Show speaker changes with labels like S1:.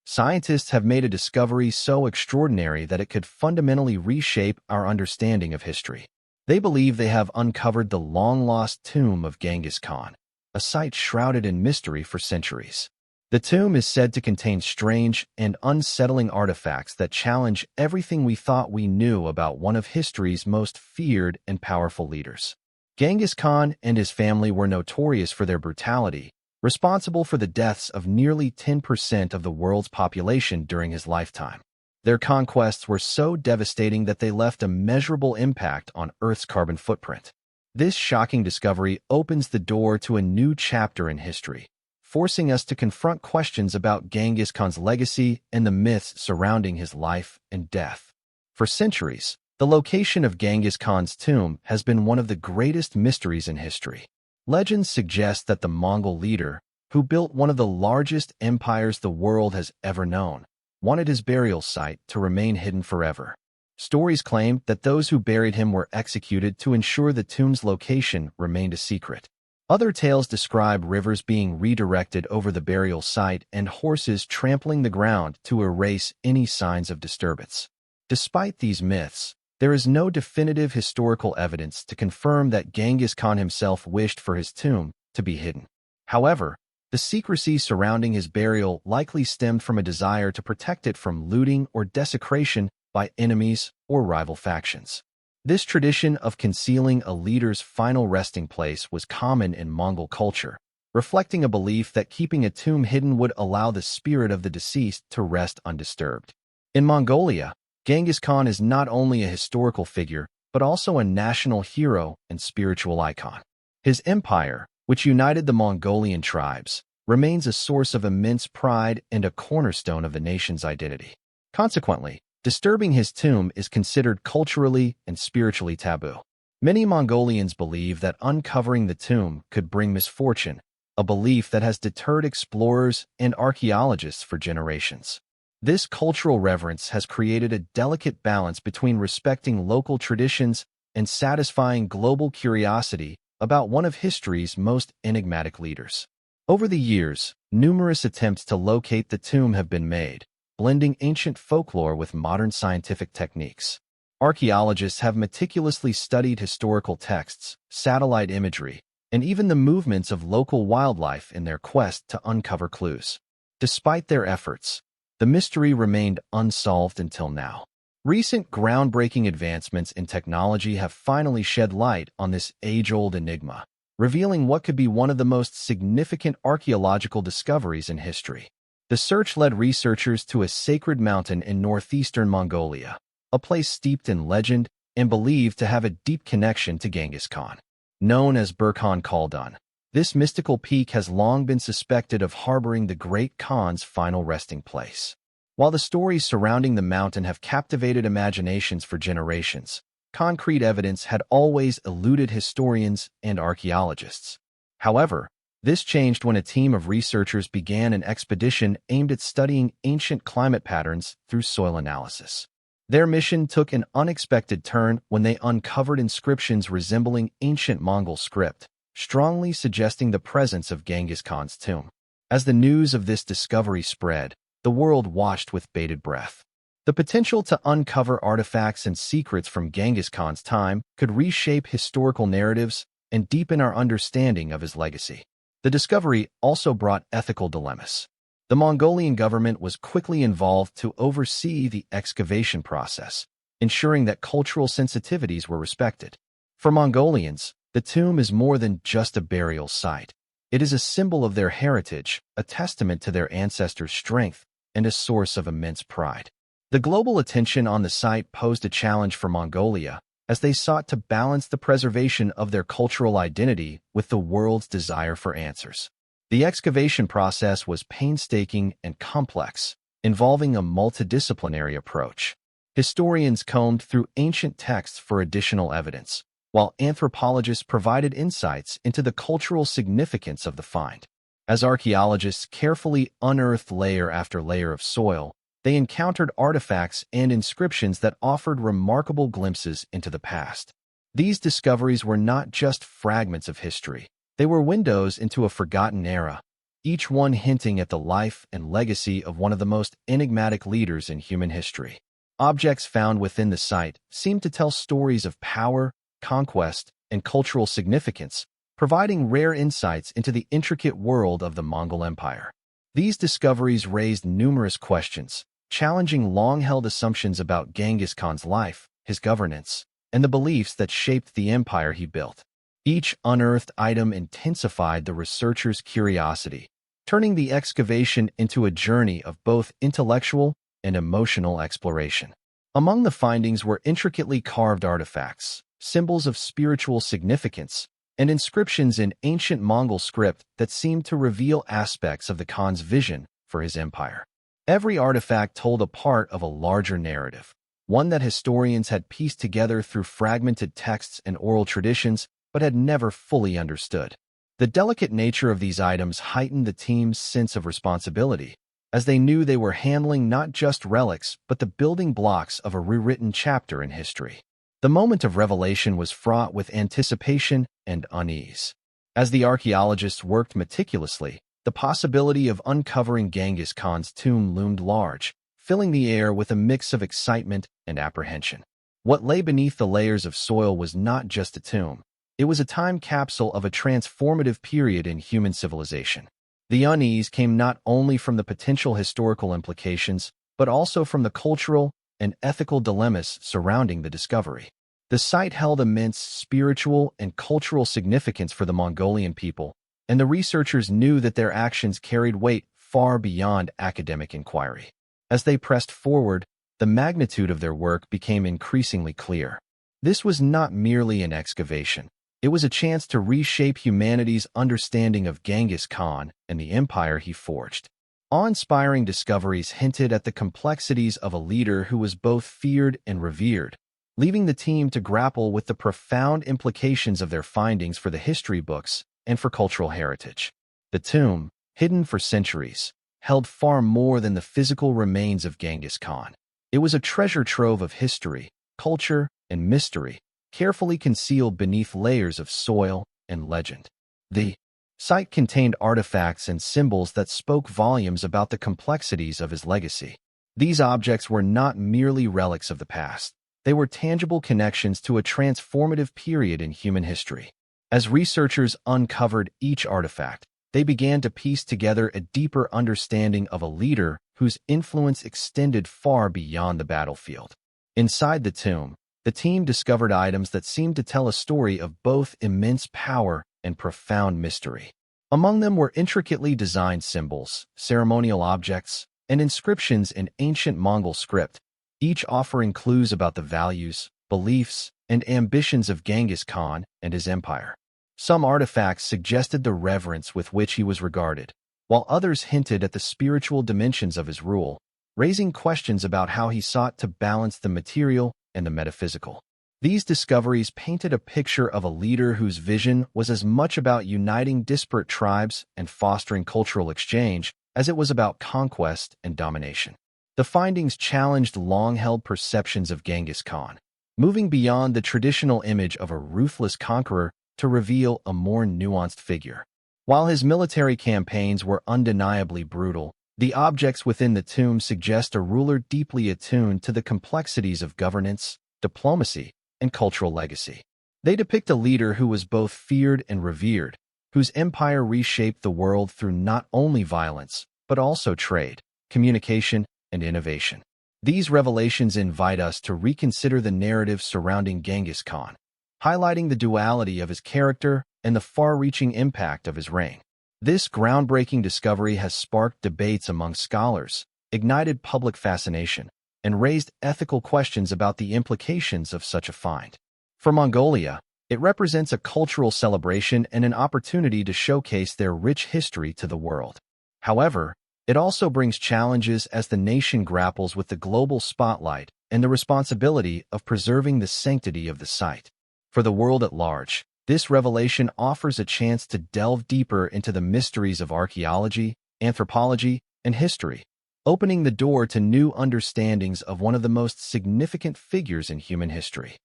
S1: Scientists have made a discovery so extraordinary that it could fundamentally reshape our understanding of history. They believe they have uncovered the long-lost tomb of Genghis Khan, a site shrouded in mystery for centuries. The tomb is said to contain strange and unsettling artifacts that challenge everything we thought we knew about one of history's most feared and powerful leaders. Genghis Khan and his family were notorious for their brutality, responsible for the deaths of nearly 10% of the world's population during his lifetime. Their conquests were so devastating that they left a measurable impact on Earth's carbon footprint. This shocking discovery opens the door to a new chapter in history, forcing us to confront questions about Genghis Khan's legacy and the myths surrounding his life and death. For centuries, the location of Genghis Khan's tomb has been one of the greatest mysteries in history. Legends suggest that the Mongol leader, who built one of the largest empires the world has ever known, wanted his burial site to remain hidden forever. Stories claim that those who buried him were executed to ensure the tomb's location remained a secret. Other tales describe rivers being redirected over the burial site and horses trampling the ground to erase any signs of disturbance. Despite these myths, there is no definitive historical evidence to confirm that Genghis Khan himself wished for his tomb to be hidden. However, the secrecy surrounding his burial likely stemmed from a desire to protect it from looting or desecration by enemies or rival factions. This tradition of concealing a leader's final resting place was common in Mongol culture, reflecting a belief that keeping a tomb hidden would allow the spirit of the deceased to rest undisturbed. In Mongolia, Genghis Khan is not only a historical figure, but also a national hero and spiritual icon. His empire, which united the Mongolian tribes, remains a source of immense pride and a cornerstone of the nation's identity. Consequently, disturbing his tomb is considered culturally and spiritually taboo. Many Mongolians believe that uncovering the tomb could bring misfortune, a belief that has deterred explorers and archaeologists for generations. This cultural reverence has created a delicate balance between respecting local traditions and satisfying global curiosity about one of history's most enigmatic leaders. Over the years, numerous attempts to locate the tomb have been made, blending ancient folklore with modern scientific techniques. Archaeologists have meticulously studied historical texts, satellite imagery, and even the movements of local wildlife in their quest to uncover clues. Despite their efforts, the mystery remained unsolved until now. Recent groundbreaking advancements in technology have finally shed light on this age-old enigma, revealing what could be one of the most significant archaeological discoveries in history. The search led researchers to a sacred mountain in northeastern Mongolia, a place steeped in legend and believed to have a deep connection to Genghis Khan. Known as Burkhan Khaldun, this mystical peak has long been suspected of harboring the great Khan's final resting place. While the stories surrounding the mountain have captivated imaginations for generations, concrete evidence had always eluded historians and archaeologists. However, this changed when a team of researchers began an expedition aimed at studying ancient climate patterns through soil analysis. Their mission took an unexpected turn when they uncovered inscriptions resembling ancient Mongol script, strongly suggesting the presence of Genghis Khan's tomb. As the news of this discovery spread, the world watched with bated breath. The potential to uncover artifacts and secrets from Genghis Khan's time could reshape historical narratives and deepen our understanding of his legacy. The discovery also brought ethical dilemmas. The Mongolian government was quickly involved to oversee the excavation process, ensuring that cultural sensitivities were respected. For Mongolians, the tomb is more than just a burial site. It is a symbol of their heritage, a testament to their ancestors' strength, and a source of immense pride. The global attention on the site posed a challenge for Mongolia, as they sought to balance the preservation of their cultural identity with the world's desire for answers. The excavation process was painstaking and complex, involving a multidisciplinary approach. Historians combed through ancient texts for additional evidence, while anthropologists provided insights into the cultural significance of the find. As archaeologists carefully unearthed layer after layer of soil, they encountered artifacts and inscriptions that offered remarkable glimpses into the past. These discoveries were not just fragments of history. They were windows into a forgotten era, each one hinting at the life and legacy of one of the most enigmatic leaders in human history. Objects found within the site seem to tell stories of power, conquest, and cultural significance, providing rare insights into the intricate world of the Mongol Empire. These discoveries raised numerous questions, challenging long-held assumptions about Genghis Khan's life, his governance, and the beliefs that shaped the empire he built. Each unearthed item intensified the researchers' curiosity, turning the excavation into a journey of both intellectual and emotional exploration. Among the findings were intricately carved artifacts, symbols of spiritual significance, and inscriptions in ancient Mongol script that seemed to reveal aspects of the Khan's vision for his empire. Every artifact told a part of a larger narrative, one that historians had pieced together through fragmented texts and oral traditions but had never fully understood. The delicate nature of these items heightened the team's sense of responsibility, as they knew they were handling not just relics but the building blocks of a rewritten chapter in history. The moment of revelation was fraught with anticipation and unease. As the archaeologists worked meticulously, the possibility of uncovering Genghis Khan's tomb loomed large, filling the air with a mix of excitement and apprehension. What lay beneath the layers of soil was not just a tomb. It was a time capsule of a transformative period in human civilization. The unease came not only from the potential historical implications, but also from the cultural and ethical dilemmas surrounding the discovery. The site held immense spiritual and cultural significance for the Mongolian people, and the researchers knew that their actions carried weight far beyond academic inquiry. As they pressed forward, the magnitude of their work became increasingly clear. This was not merely an excavation. It was a chance to reshape humanity's understanding of Genghis Khan and the empire he forged. Awe-inspiring discoveries hinted at the complexities of a leader who was both feared and revered, leaving the team to grapple with the profound implications of their findings for the history books and for cultural heritage. The tomb, hidden for centuries, held far more than the physical remains of Genghis Khan. It was a treasure trove of history, culture, and mystery, carefully concealed beneath layers of soil and legend. The site contained artifacts and symbols that spoke volumes about the complexities of his legacy. These objects were not merely relics of the past. They were tangible connections to a transformative period in human history. As researchers uncovered each artifact, they began to piece together a deeper understanding of a leader whose influence extended far beyond the battlefield. Inside the tomb, the team discovered items that seemed to tell a story of both immense power and profound mystery. Among them were intricately designed symbols, ceremonial objects, and inscriptions in ancient Mongol script, each offering clues about the values, beliefs, and ambitions of Genghis Khan and his empire. Some artifacts suggested the reverence with which he was regarded, while others hinted at the spiritual dimensions of his rule, raising questions about how he sought to balance the material and the metaphysical. These discoveries painted a picture of a leader whose vision was as much about uniting disparate tribes and fostering cultural exchange as it was about conquest and domination. The findings challenged long-held perceptions of Genghis Khan, moving beyond the traditional image of a ruthless conqueror to reveal a more nuanced figure. While his military campaigns were undeniably brutal, the objects within the tomb suggest a ruler deeply attuned to the complexities of governance, diplomacy, and cultural legacy. They depict a leader who was both feared and revered, whose empire reshaped the world through not only violence, but also trade, communication, and innovation. These revelations invite us to reconsider the narrative surrounding Genghis Khan, highlighting the duality of his character and the far-reaching impact of his reign. This groundbreaking discovery has sparked debates among scholars, ignited public fascination, and raised ethical questions about the implications of such a find. For Mongolia, it represents a cultural celebration and an opportunity to showcase their rich history to the world. However, it also brings challenges as the nation grapples with the global spotlight and the responsibility of preserving the sanctity of the site. For the world at large, this revelation offers a chance to delve deeper into the mysteries of archaeology, anthropology, and history, opening the door to new understandings of one of the most significant figures in human history.